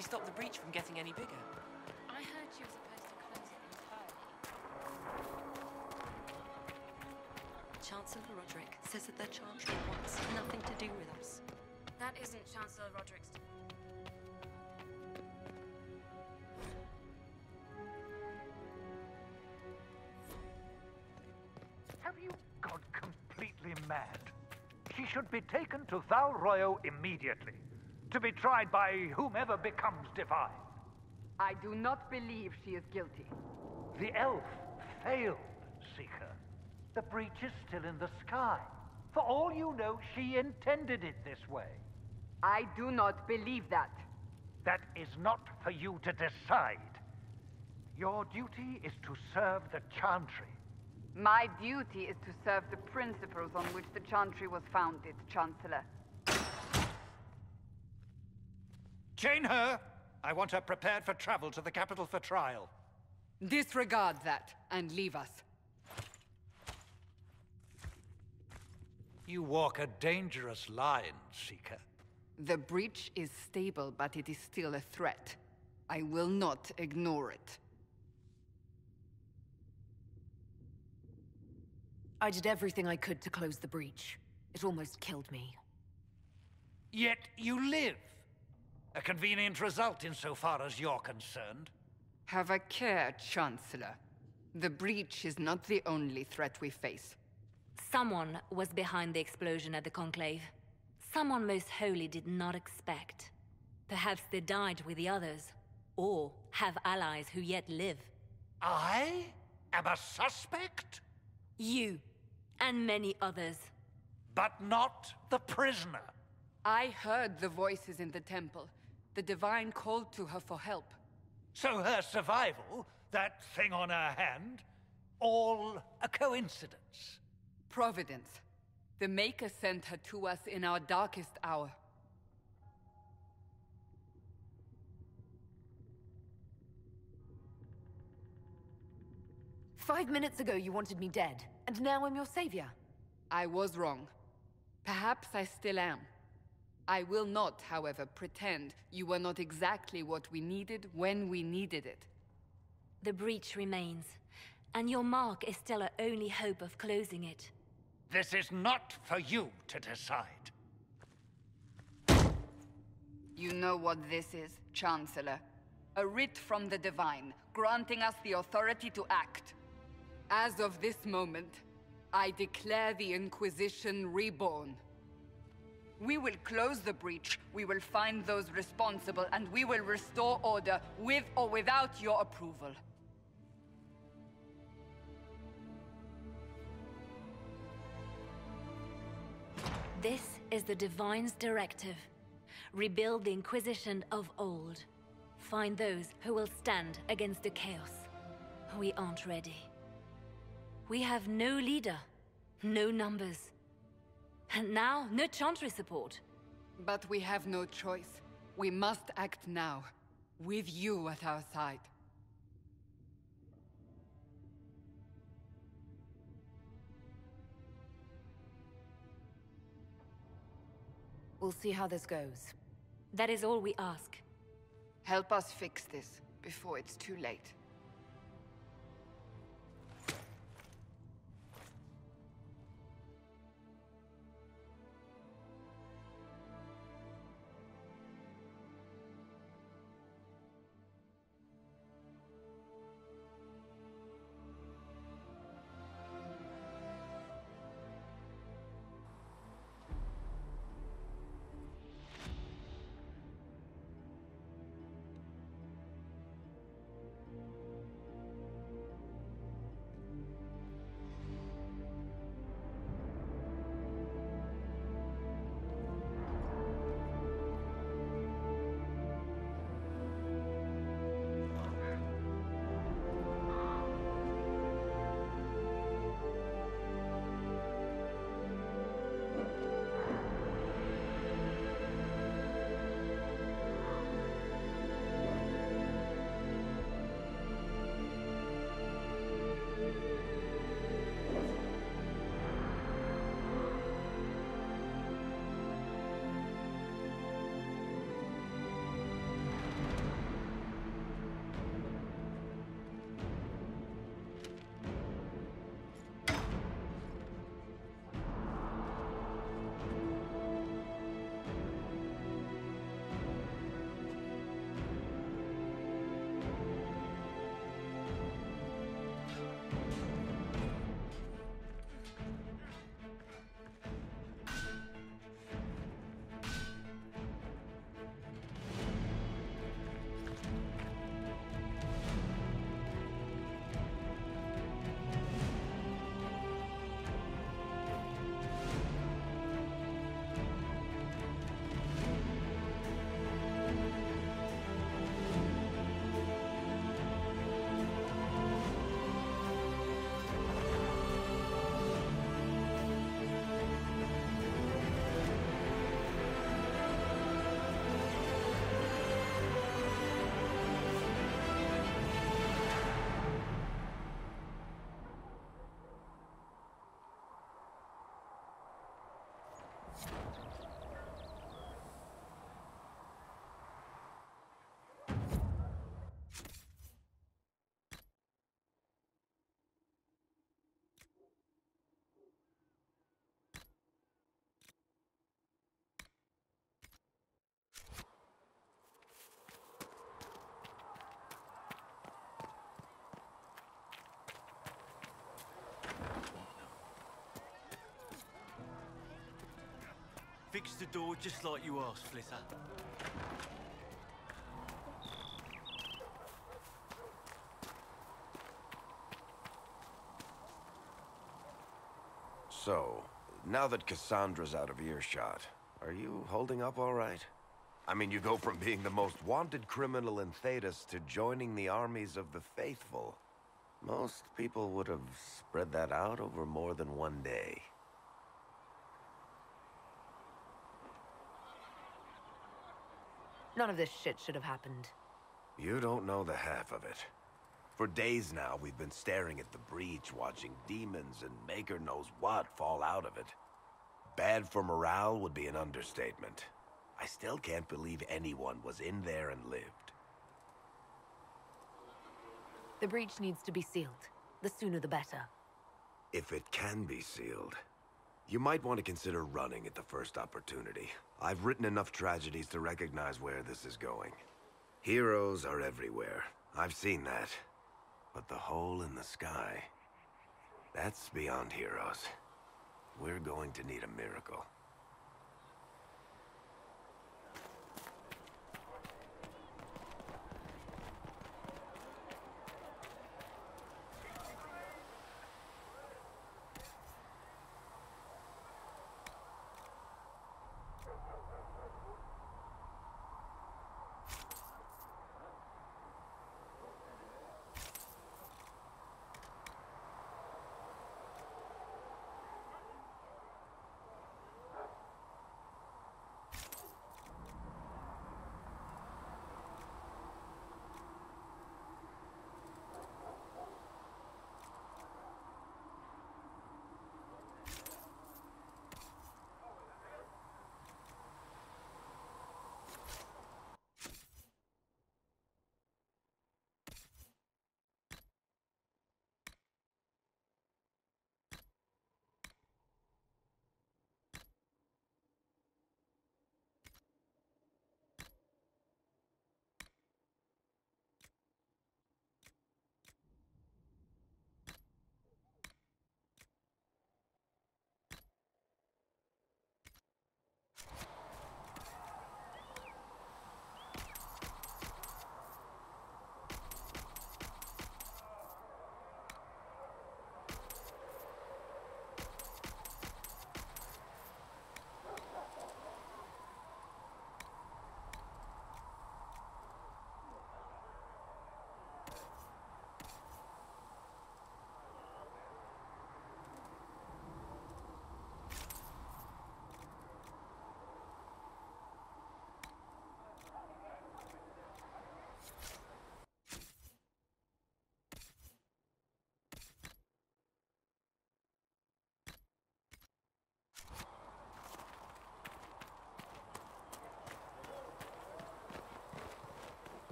she stop the breach from getting any bigger? I heard she was supposed to close it entirely. Chancellor Roderick says that the Chantry wants nothing to do with us. That isn't Chancellor Roderick's... Have you gone completely mad? She should be taken to Val Royo immediately, to be tried by whomever becomes divine. I do not believe she is guilty. The elf failed, Seeker. The breach is still in the sky. For all you know, she intended it this way. I do not believe that. That is not for you to decide. Your duty is to serve the Chantry. My duty is to serve the principles on which the Chantry was founded, Chancellor. Chain her! I want her prepared for travel to the capital for trial. Disregard that, and leave us. You walk a dangerous line, Seeker. The breach is stable, but it is still a threat. I will not ignore it. I did everything I could to close the breach. It almost killed me. Yet you live. A convenient result insofar as you're concerned. Have a care, Chancellor. The breach is not the only threat we face. Someone was behind the explosion at the Conclave. Someone most holy did not expect. Perhaps they died with the others, or have allies who yet live. I am a suspect? You, and many others. But not the prisoner. I heard the voices in the temple. The Divine called to her for help. So her survival, that thing on her hand, all a coincidence. Providence. The Maker sent her to us in our darkest hour. "5 minutes ago you wanted me dead, and now I'm your savior." I was wrong. Perhaps I still am. I will not, however, pretend you were not exactly what we needed when we needed it. The breach remains, and your mark is still our only hope of closing it. This is not for you to decide. You know what this is, Chancellor. A writ from the Divine, granting us the authority to act. As of this moment, I declare the Inquisition reborn. We will close the breach, we will find those responsible, and we will restore order with or without your approval. This is the Divine's directive. Rebuild the Inquisition of old. Find those who will stand against the chaos. We aren't ready. We have no leader, no numbers. And now, no Chantry support. But we have no choice. We must act now, with you at our side. We'll see how this goes. That is all we ask. Help us fix this, before it's too late. fix the door just like you asked, Flitter. So, now that Cassandra's out of earshot, are you holding up all right? I mean, you go from being the most wanted criminal in Thedas to joining the armies of the faithful. Most people would have spread that out over more than one day. None of this shit should have happened. You don't know the half of it. For days now, we've been staring at the breach, watching demons and maker knows what fall out of it. Bad for morale would be an understatement. I still can't believe anyone was in there and lived. The breach needs to be sealed. The sooner the better. If it can be sealed, you might want to consider running at the first opportunity. I've written enough tragedies to recognize where this is going. Heroes are everywhere. I've seen that. But the hole in the sky, that's beyond heroes. We're going to need a miracle.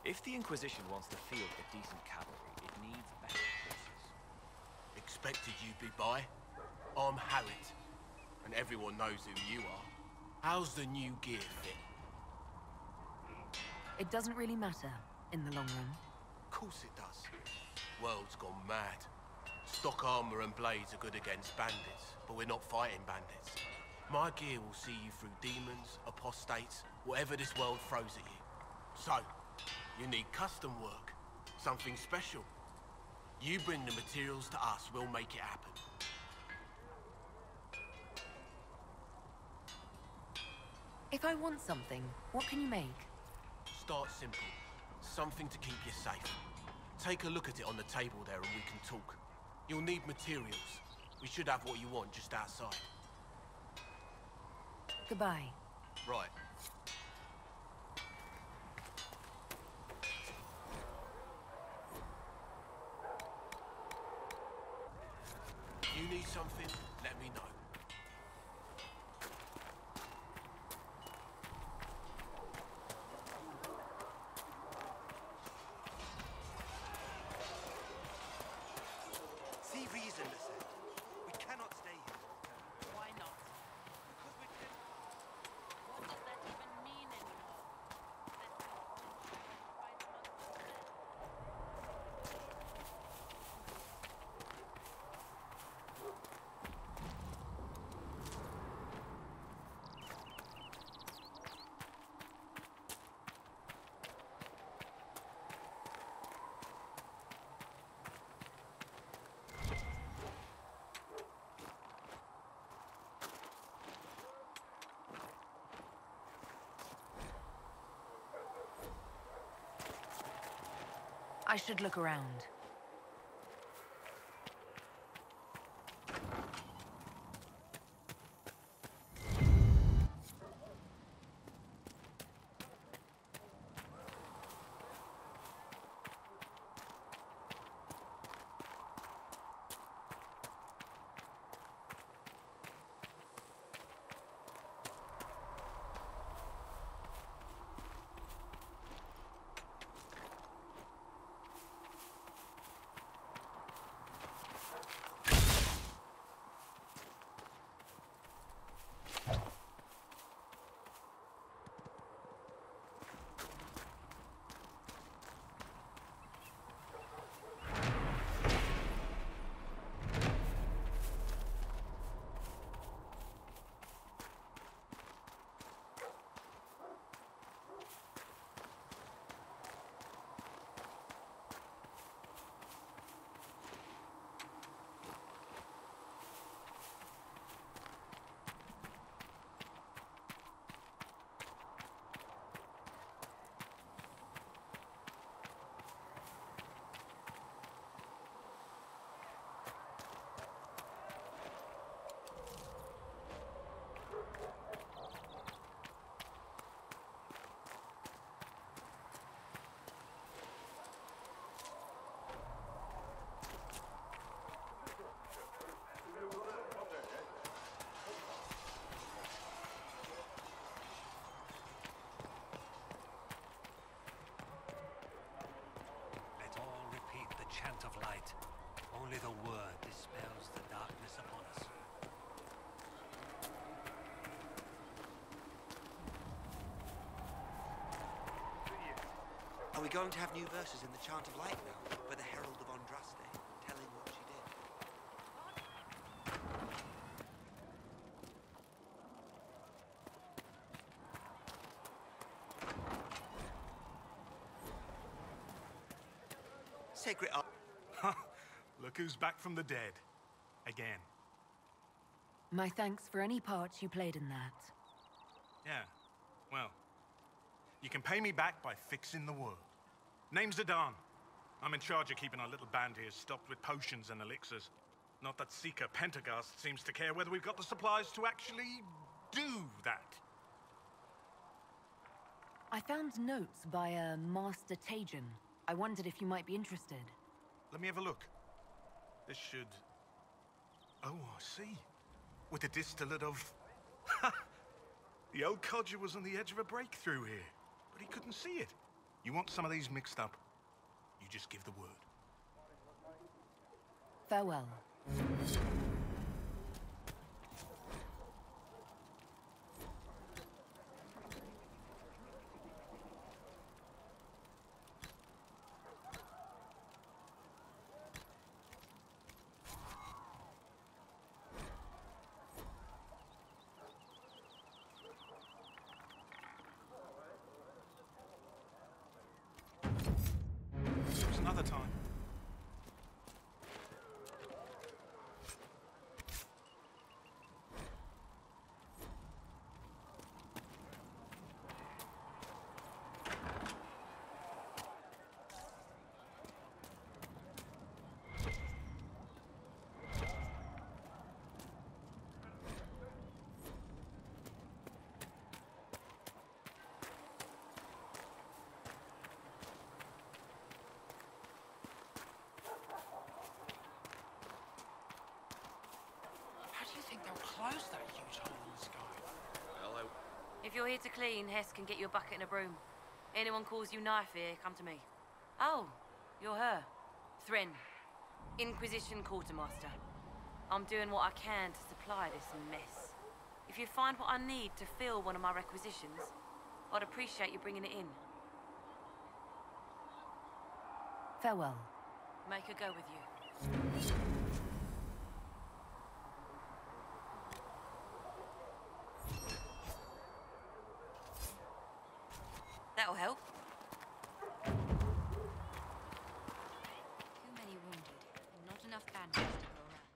If the Inquisition wants to field a decent cavalry, it needs better horses. Expected you'd be by. I'm Harriet, and everyone knows who you are. How's the new gear fit? It doesn't really matter in the long run. Of course it does. World's gone mad. Stock armor and blades are good against bandits, but we're not fighting bandits. My gear will see you through demons, apostates, whatever this world throws at you. So, you need custom work, something special. You bring the materials to us, we'll make it happen. If I want something, what can you make? Start simple. Something to keep you safe. Take a look at it on the table there and we can talk. You'll need materials. We should have what you want just outside. Goodbye. Right. You need something? Let me know. See reason, listen. We cannot stay here. Why not? Because we can... What does that even mean anymore? I should look around. Chant of light. Only the word dispels the darkness upon us. Are we going to have new verses in the Chant of Light now? For the Herald of Andraste, telling what she did. Sacred art. Look who's back from the dead. Again. My thanks for any part you played in that. Yeah, well, you can pay me back by fixing the world. Name's Adan. I'm in charge of keeping our little band here stocked with potions and elixirs. Not that Seeker Pentagast seems to care whether we've got the supplies to actually do that. I found notes by a Master Tajin. I wondered if you might be interested. Let me have a look. This should... Oh, I see. With the distillate of... The old codger was on the edge of a breakthrough here, but he couldn't see it. You want some of these mixed up? You just give the word. Farewell. There's another time. Close that huge hole in the sky. Well, If you're here to clean, Hess can get you a bucket and a broom. Anyone calls you knife here, come to me. Oh, you're her. Thren. Inquisition Quartermaster. I'm doing what I can to supply this mess. If you find what I need to fill one of my requisitions, I'd appreciate you bringing it in. Farewell. Make her go with you. That'll help. Too many wounded, and not enough bandages to go around.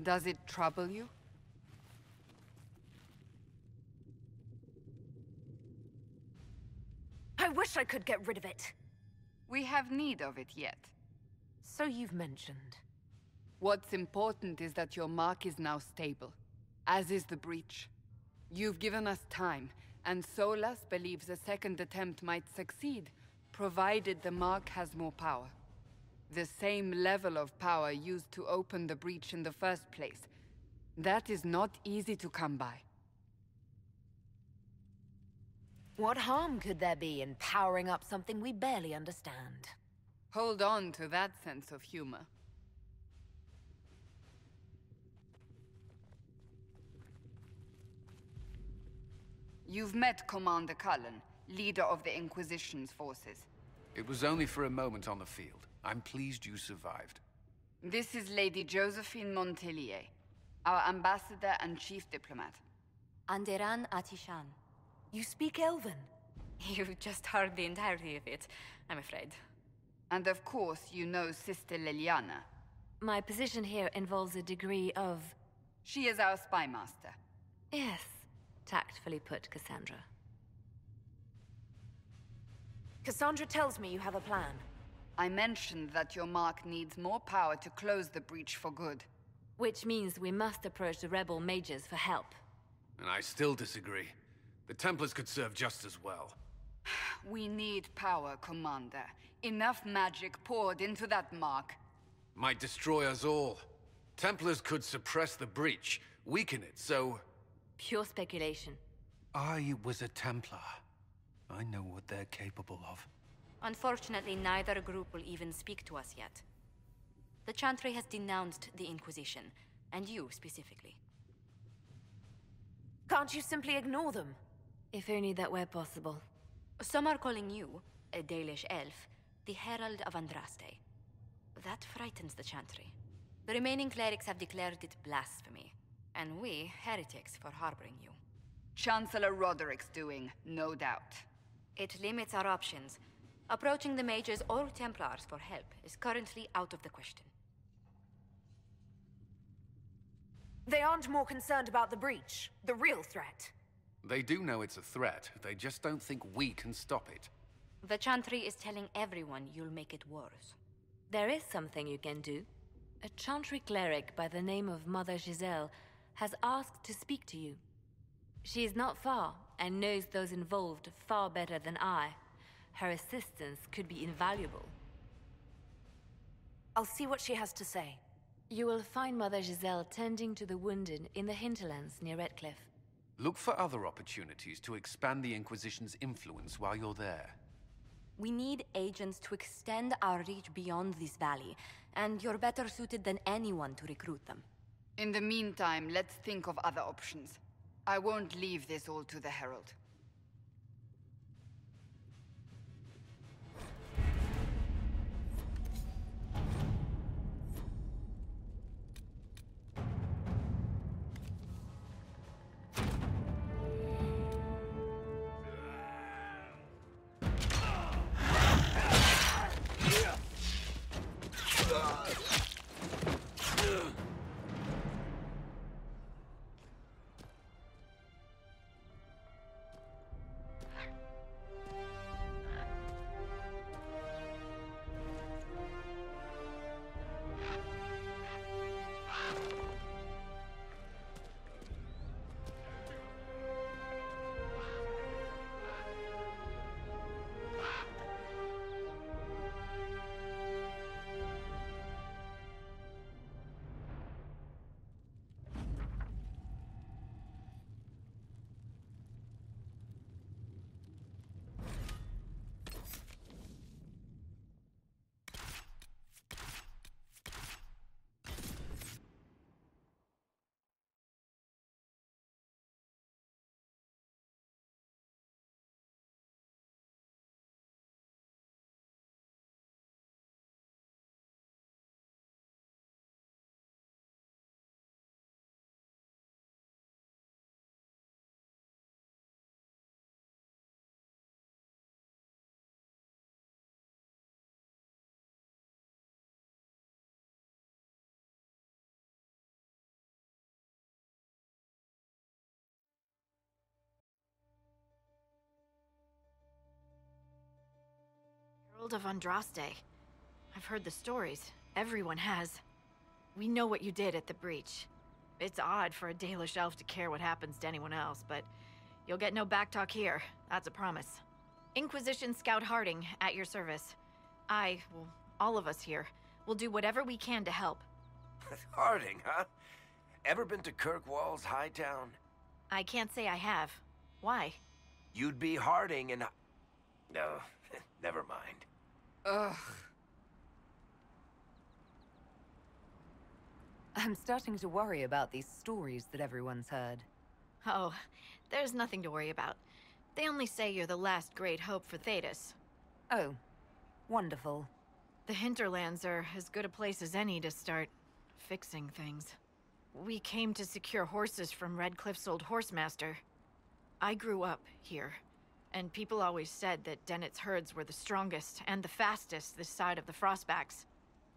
Does it trouble you? I wish I could get rid of it. We have need of it yet. So you've mentioned. What's important is that your mark is now stable, as is the breach. You've given us time, and Solas believes a second attempt might succeed, provided the mark has more power. The same level of power used to open the breach in the first place. That is not easy to come by. What harm could there be in powering up something we barely understand? Hold on to that sense of humor. You've met Commander Cullen, leader of the Inquisition's forces. It was only for a moment on the field. I'm pleased you survived. This is Lady Josephine Montelier, our ambassador and chief diplomat. Anderan Atishan. You speak Elven? You've just heard the entirety of it, I'm afraid. And of course, you know Sister Liliana. My position here involves a degree of... She is our spy master. Yes, tactfully put, Cassandra. Cassandra tells me you have a plan. I mentioned that your mark needs more power to close the breach for good. Which means we must approach the rebel mages for help. And I still disagree. The Templars could serve just as well. We need power, Commander. Enough magic poured into that mark. Might destroy us all. Templars could suppress the breach, weaken it, so... Pure speculation. I was a Templar. I know what they're capable of. Unfortunately, neither group will even speak to us yet. The Chantry has denounced the Inquisition, and you specifically. Can't you simply ignore them? If only that were possible. Some are calling you, a Dalish elf, the Herald of Andraste. That frightens the Chantry. The remaining clerics have declared it blasphemy, and we, heretics, for harboring you. Chancellor Roderick's doing, no doubt. It limits our options. Approaching the mages or Templars for help is currently out of the question. They aren't more concerned about the breach, the real threat. They do know it's a threat. They just don't think we can stop it. The Chantry is telling everyone you'll make it worse. There is something you can do. A Chantry cleric by the name of Mother Giselle has asked to speak to you. She is not far and knows those involved far better than I. Her assistance could be invaluable. I'll see what she has to say. You will find Mother Giselle tending to the wounded in the hinterlands near Redcliffe. Look for other opportunities to expand the Inquisition's influence while you're there. We need agents to extend our reach beyond this valley, and you're better suited than anyone to recruit them. In the meantime, let's think of other options. I won't leave this all to the Herald. Herald of Andraste. I've heard the stories. Everyone has. We know what you did at the breach. It's odd for a Dalish elf to care what happens to anyone else, but you'll get no backtalk here. That's a promise. Inquisition Scout Harding, at your service. Well, all of us here, will do whatever we can to help. Harding, huh? Ever been to Kirkwall's Hightown? I can't say I have. Why? You'd be Harding and... No, never mind. Ugh. I'm starting to worry about these stories that everyone's heard. Oh, there's nothing to worry about. They only say you're the last great hope for Thedas. Oh, wonderful. The hinterlands are as good a place as any to start fixing things. We came to secure horses from Redcliffe's old horsemaster. I grew up here, and people always said that Dennett's herds were the strongest and the fastest this side of the Frostbacks.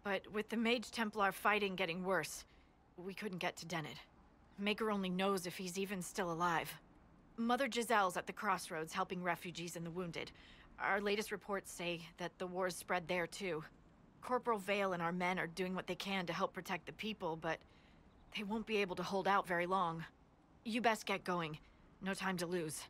But with the Mage Templar fighting getting worse, we couldn't get to Dennett. Maker only knows if he's even still alive. Mother Giselle's at the crossroads helping refugees and the wounded. Our latest reports say that the war's spread there too. Corporal Vale and our men are doing what they can to help protect the people, but they won't be able to hold out very long. You best get going. No time to lose.